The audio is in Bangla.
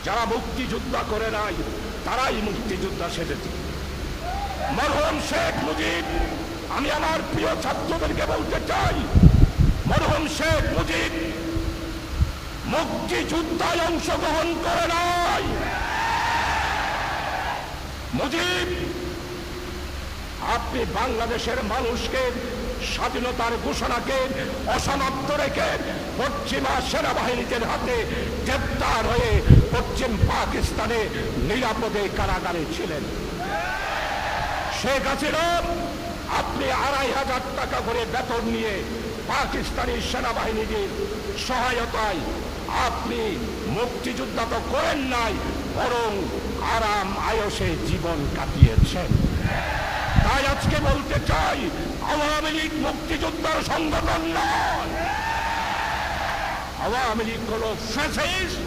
যারা মুক্তিযোদ্ধা করে নাই তারাই মুক্তিযোদ্ধা সেজেছে। মরহুম শেখ মুজিব, আমি আমার প্রিয় ছাত্রদেরকে বলতে চাই, মরহুম শেখ মুজিব মুক্তিযুদ্ধায় অংশগ্রহণ করে নাই। মুজিব, আপনি বাংলাদেশের মানুষকে স্বাধীনতার ঘোষণাকে অসমাপ্ত রেখে পশ্চিমা সেনাবাহিনীদের হাতে গ্রেপ্তার হয়ে পশ্চিম পাকিস্তানে নিরাপদে কারাগারে ছিলেন। শেখ হাসিনা, আপনি ২৫০০ টাকা করে বেতন নিয়ে পাকিস্তানি সেনাবাহিনীর সহায়তায় আপনি মুক্তিযুদ্ধ তো করেন নাই, বরং আরাম আয়সে জীবন কাটিয়েছেন। তাই আজকে বলতে চাই, আওয়ামী লীগ মুক্তিযোদ্ধার সংগঠন নয়, আওয়ামী লীগ হল ফ্যাসিস্ট,